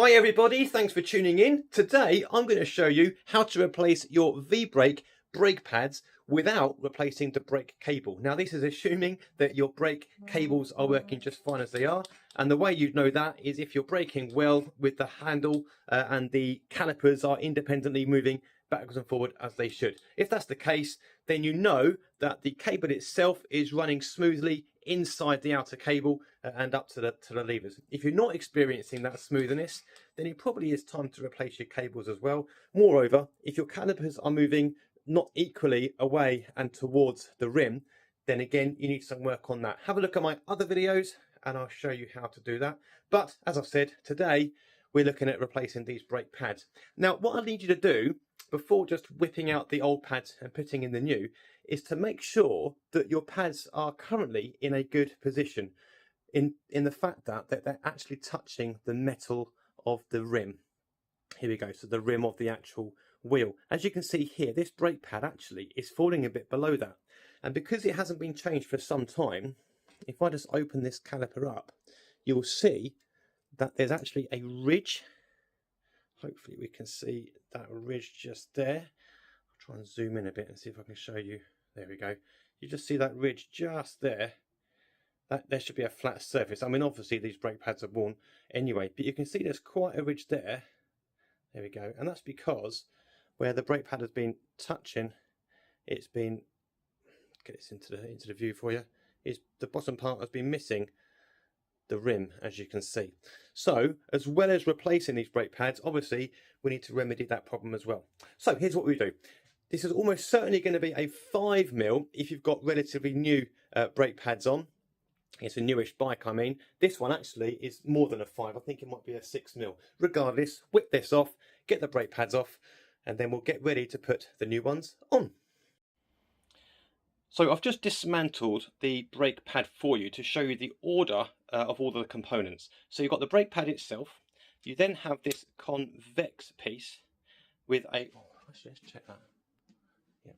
Hi everybody, thanks for tuning in. Today I'm going to show you how to replace your V-brake brake pads without replacing the brake cable. Now this is assuming that your brake cables are working just fine as they are, and the way you'd know that is if you're braking well with the handle and the calipers are independently moving backwards and forward as they should. If that's the case, then you know that the cable itself is running smoothly inside the outer cable and up to the levers. If you're not experiencing that smoothness, then it probably is time to replace your cables as well. Moreover, if your calipers are moving not equally away and towards the rim, then again you need some work on that. Have a look at my other videos and I'll show you how to do that. But as I've said, today we're looking at replacing these brake pads. Now what I need you to do before just whipping out the old pads and putting in the new is to make sure that your pads are currently in a good position in the fact that they're actually touching the metal of the rim. Here we go, so the rim of the actual wheel. As you can see here, this brake pad actually is falling a bit below that, and because it hasn't been changed for some time, if I just open this caliper up, you'll see that there's actually a ridge. Hopefully we can see that ridge just there. I'll try and zoom in a bit and see if I can show you. There we go. You just see that ridge just there. That there should be a flat surface. I mean, obviously these brake pads are worn anyway, but you can see there's quite a ridge there. There we go. And that's because where the brake pad has been touching, it's been, get this into the view for you, is the bottom part has been missing the rim, as you can see. So as well as replacing these brake pads, obviously we need to remedy that problem as well. So here's what we do. This is almost certainly going to be a 5mm if you've got relatively new brake pads on. It's a newish bike, I mean. This one actually is more than a 5. I think it might be a 6mm. Regardless, whip this off, get the brake pads off, and then we'll get ready to put the new ones on. So I've just dismantled the brake pad for you to show you the order of all the components. So you've got the brake pad itself. You then have this convex piece with a... Oh, actually, let's check that. Yeah.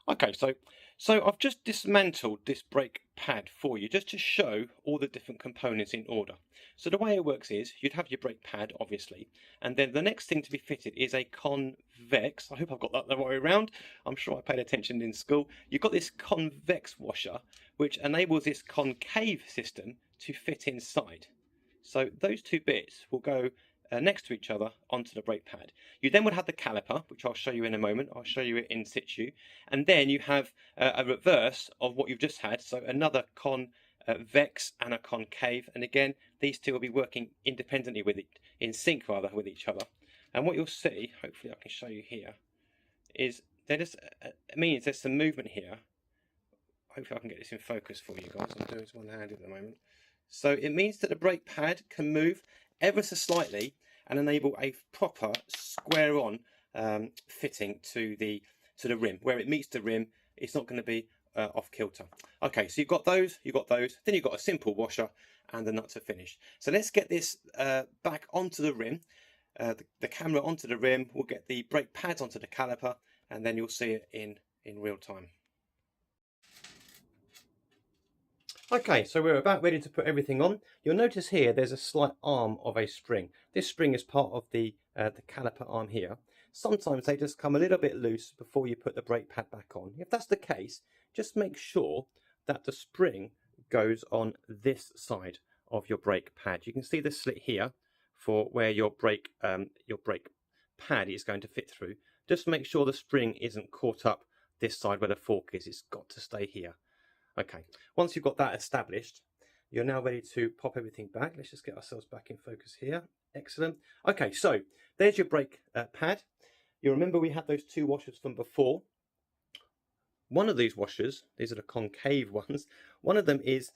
Okay, so I've just dismantled this brake pad for you just to show all the different components in order. So the way it works is you'd have your brake pad, obviously, and then the next thing to be fitted is a convex. I hope I've got that the right way around. I'm sure I paid attention in school. You've got this convex washer, which enables this concave system to fit inside. So those two bits will go next to each other onto the brake pad. You then would have the caliper, which I'll show you in a moment. I'll show you it in situ. And then you have a reverse of what you've just had. So another convex and a concave. And again, these two will be working independently with it, in sync rather, with each other. And what you'll see, hopefully I can show you here, is there just means there's some movement here. Hopefully I can get this in focus for you guys. I'm doing this one-handed at the moment. So it means that the brake pad can move ever so slightly and enable a proper square-on fitting to the rim. Where it meets the rim, it's not going to be off kilter. Okay, so you've got those, then you've got a simple washer and the nut to finish. So let's get this back onto the rim, the camera onto the rim. We'll get the brake pads onto the caliper, and then you'll see it in real time. Okay, so we're about ready to put everything on. You'll notice here there's a slight arm of a spring. This spring is part of the caliper arm here. Sometimes they just come a little bit loose before you put the brake pad back on. If that's the case, just make sure that the spring goes on this side of your brake pad. You can see the slit here for where your brake pad is going to fit through. Just make sure the spring isn't caught up this side where the fork is. It's got to stay here. Okay, once you've got that established, you're now ready to pop everything back. Let's just get ourselves back in focus here. Excellent. Okay, so there's your brake pad. You remember we had those two washers from before. One of these washers, these are the concave ones, one of them is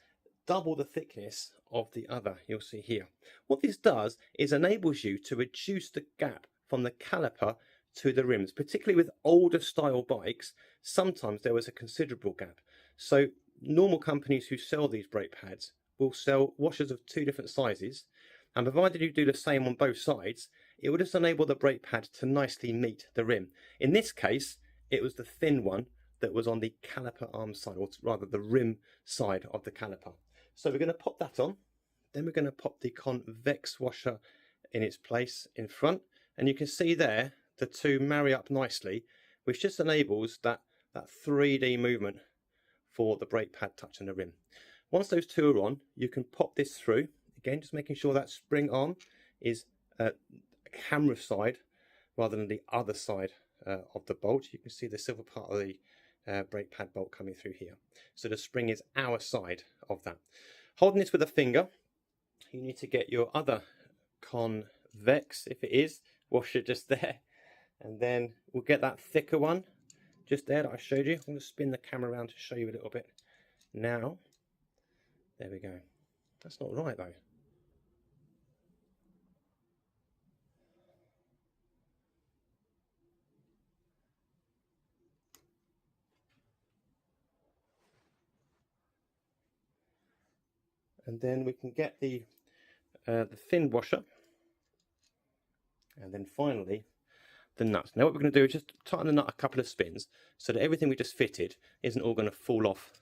double the thickness of the other, you'll see here. What this does is enables you to reduce the gap from the caliper to the rims, particularly with older style bikes. Sometimes there was a considerable gap. So normal companies who sell these brake pads will sell washers of two different sizes, and provided you do the same on both sides, it will just enable the brake pad to nicely meet the rim. In this case, it was the thin one that was on the caliper arm side, or rather the rim side of the caliper. So we're going to pop that on. Then we're going to pop the convex washer in its place in front, and you can see there the two marry up nicely, which just enables that 3D movement for the brake pad touching the rim. Once those two are on, you can pop this through, again just making sure that spring arm is camera side rather than the other side of the bolt. You can see the silver part of the brake pad bolt coming through here. So the spring is our side of that. Holding this with a finger, you need to get your other convex, if it is, washer just there, and then we'll get that thicker one just there that I showed you. I'm going to spin the camera around to show you a little bit now. There we go. That's not right though. And then we can get the fin washer, and then finally the nuts. Now what we're going to do is just tighten the nut a couple of spins so that everything we just fitted isn't all going to fall off,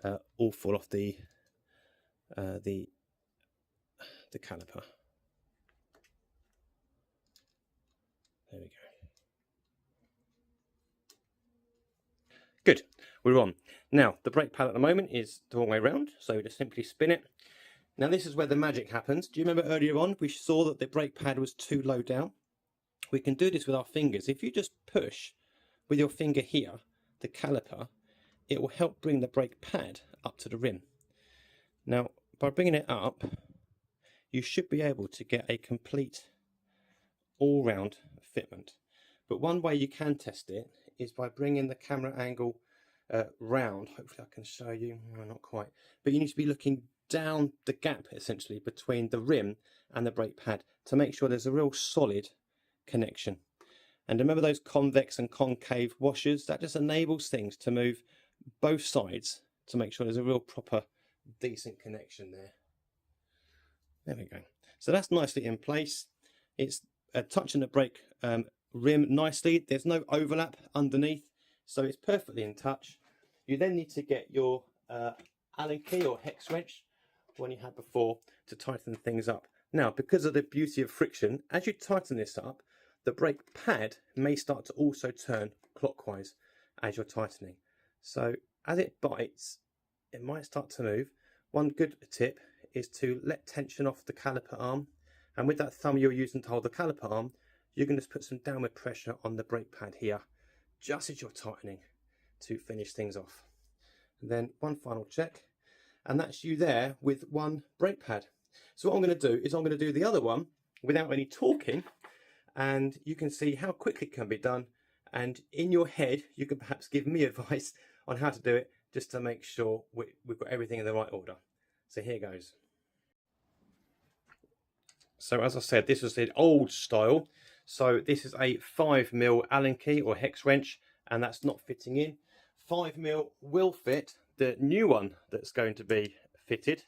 the caliper. There we go. Good, we're on. Now the brake pad at the moment is the wrong way around, so we just simply spin it. Now this is where the magic happens. Do you remember earlier on we saw that the brake pad was too low down? We can do this with our fingers. If you just push with your finger here, the caliper, it will help bring the brake pad up to the rim. Now by bringing it up, you should be able to get a complete all-round fitment. But one way you can test it is by bringing the camera angle round. Hopefully I can show you. No, not quite. But you need to be looking down the gap essentially between the rim and the brake pad to make sure there's a real solid connection. And remember those convex and concave washers? That just enables things to move both sides to make sure there's a real proper decent connection there. There we go. So that's nicely in place. It's touching the brake rim nicely. There's no overlap underneath, so it's perfectly in touch. You then need to get your Allen key or hex wrench, one you had before, to tighten things up. Now, because of the beauty of friction, as you tighten this up, the brake pad may start to also turn clockwise as you're tightening. So as it bites, it might start to move. One good tip is to let tension off the caliper arm, and with that thumb you're using to hold the caliper arm, you can just put some downward pressure on the brake pad here, just as you're tightening, to finish things off. And then one final check, and that's you there with one brake pad. So what I'm going to do is I'm going to do the other one without any talking, and you can see how quickly it can be done, and in your head you can perhaps give me advice on how to do it, just to make sure we've got everything in the right order. So here goes. So as I said, this is the old style. So this is a 5mm Allen key or hex wrench, and that's not fitting in. 5mm will fit the new one that's going to be fitted.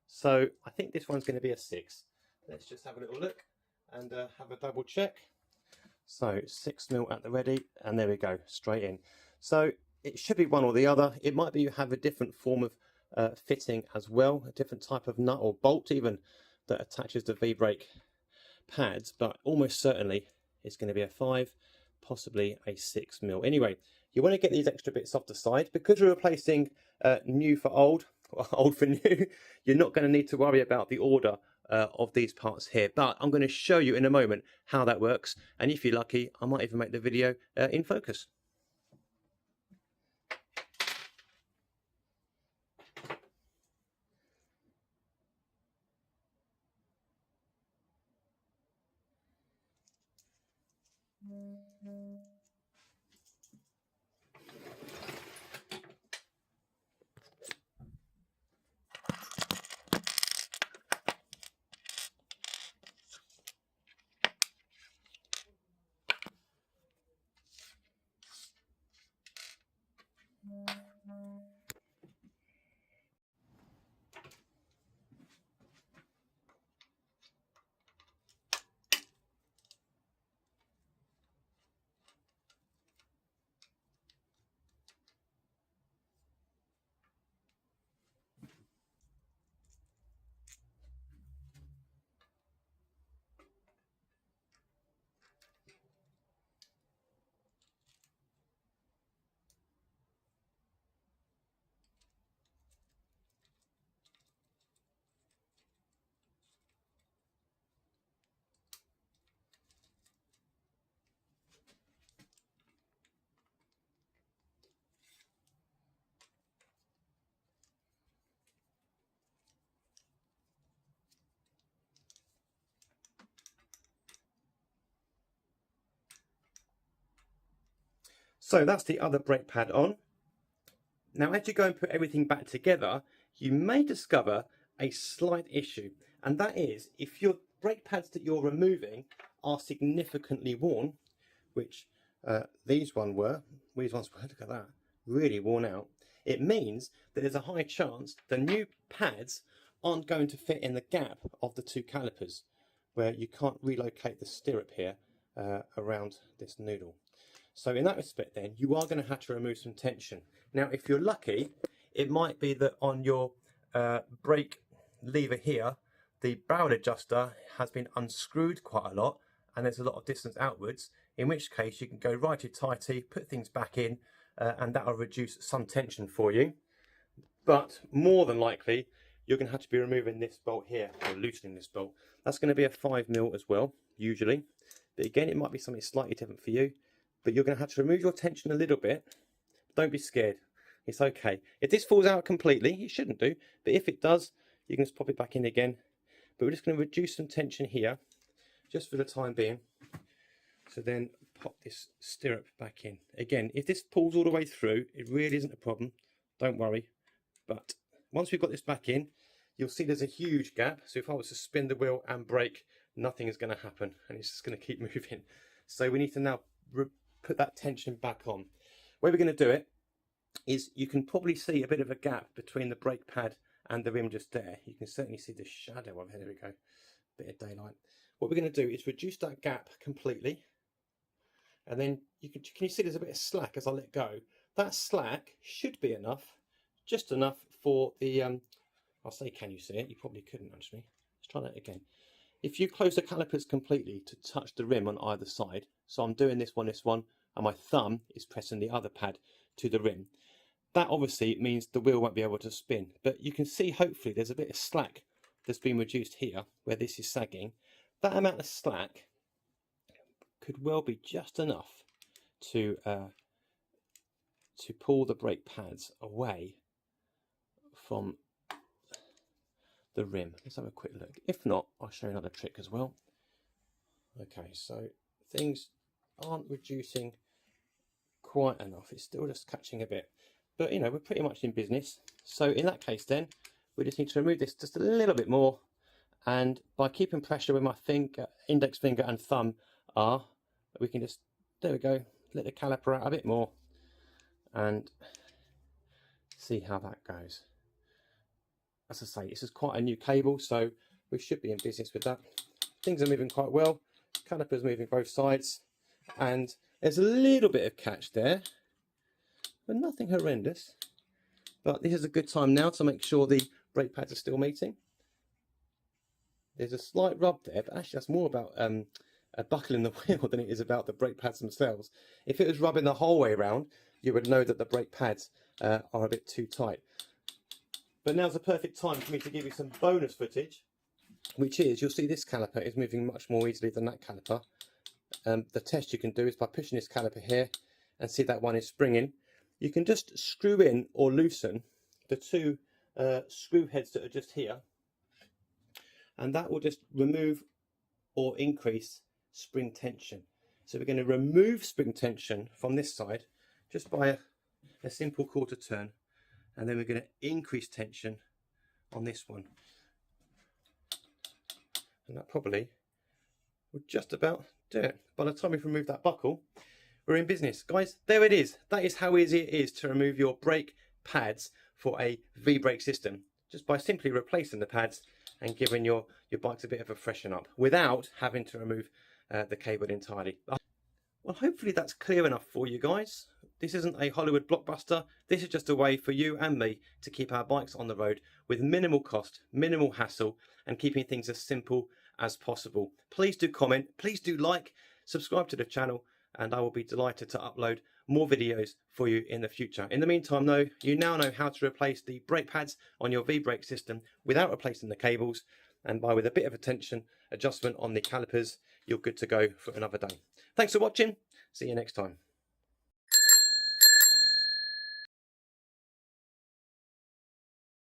So I think this one's going to be a 6. Let's just have a little look and have a double check. So 6mm at the ready, and there we go, straight in. So it should be one or the other. It might be you have a different form of fitting as well, a different type of nut or bolt even that attaches the V-brake pads, but almost certainly it's going to be a 5, possibly a 6mm. Anyway, you want to get these extra bits off the side because we're replacing new for old, or old for new. You're not going to need to worry about the order of these parts here, but I'm going to show you in a moment how that works, and if you're lucky I might even make the video in focus. So that's the other brake pad on. Now, as you go and put everything back together, you may discover a slight issue, and that is if your brake pads that you're removing are significantly worn, which these ones were, look at that, really worn out, it means that there's a high chance the new pads aren't going to fit in the gap of the two calipers, where you can't relocate the stirrup here around this noodle. So in that respect then, you are going to have to remove some tension. Now, if you're lucky, it might be that on your brake lever here, the barrel adjuster has been unscrewed quite a lot and there's a lot of distance outwards, in which case you can go righty-tighty, put things back in, and that will reduce some tension for you. But more than likely, you're going to have to be removing this bolt here, or loosening this bolt. That's going to be a 5mm as well, usually. But again, it might be something slightly different for you. But you're going to have to remove your tension a little bit. Don't be scared. It's okay. If this falls out completely, it shouldn't do. But if it does, you can just pop it back in again. But we're just going to reduce some tension here, just for the time being. So then pop this stirrup back in. Again, if this pulls all the way through, it really isn't a problem. Don't worry. But once we've got this back in, you'll see there's a huge gap. So if I was to spin the wheel and brake, nothing is going to happen. And it's just going to keep moving. So we need to now put that tension back on. The way we're going to do it is you can probably see a bit of a gap between the brake pad and the rim just there. You can certainly see the shadow of it. There we go. Bit of daylight. What we're going to do is reduce that gap completely. And then can you see there's a bit of slack as I let go? That slack should be enough, just enough for the, I'll say, can you see it? You probably couldn't actually. Let's try that again. If you close the calipers completely to touch the rim on either side, so I'm doing this one, and my thumb is pressing the other pad to the rim, that obviously means the wheel won't be able to spin. But you can see, hopefully, there's a bit of slack that's been reduced here, where this is sagging. That amount of slack could well be just enough to pull the brake pads away from the rim. Let's have a quick look. If not, I'll show you another trick as well. Okay, so things aren't reducing quite enough. It's still just catching a bit. But, you know, we're pretty much in business. So in that case then, we just need to remove this just a little bit more. And by keeping pressure where my finger, index finger and thumb are, we can just, there we go, let the caliper out a bit more and see how that goes. As I say, this is quite a new cable, so we should be in business with that. Things are moving quite well. Caliper's moving both sides, and there's a little bit of catch there, but nothing horrendous. But this is a good time now to make sure the brake pads are still meeting. There's a slight rub there, but actually that's more about a buckle in the wheel than it is about the brake pads themselves. If it was rubbing the whole way around, you would know that the brake pads are a bit too tight. But now's the perfect time for me to give you some bonus footage, which is, you'll see this caliper is moving much more easily than that caliper. The test you can do is by pushing this caliper here and see that one is springing. You can just screw in or loosen the two screw heads that are just here, and that will just remove or increase spring tension. So we're going to remove spring tension from this side just by a simple quarter turn, and then we're going to increase tension on this one, and that probably would just about do it. By the time we've removed that buckle, we're in business. Guys, there it is. That is how easy it is to remove your brake pads for a V-brake system, just by simply replacing the pads and giving your bikes a bit of a freshen up without having to remove the cable entirely. Well, hopefully that's clear enough for you guys. This isn't a Hollywood blockbuster. This is just a way for you and me to keep our bikes on the road with minimal cost, minimal hassle, and keeping things as simple as possible. Please do comment, please do like, subscribe to the channel, and I will be delighted to upload more videos for you in the future. In the meantime though, you now know how to replace the brake pads on your V-brake system without replacing the cables, and with a bit of a tension adjustment on the calipers, you're good to go for another day. Thanks for watching. See you next time.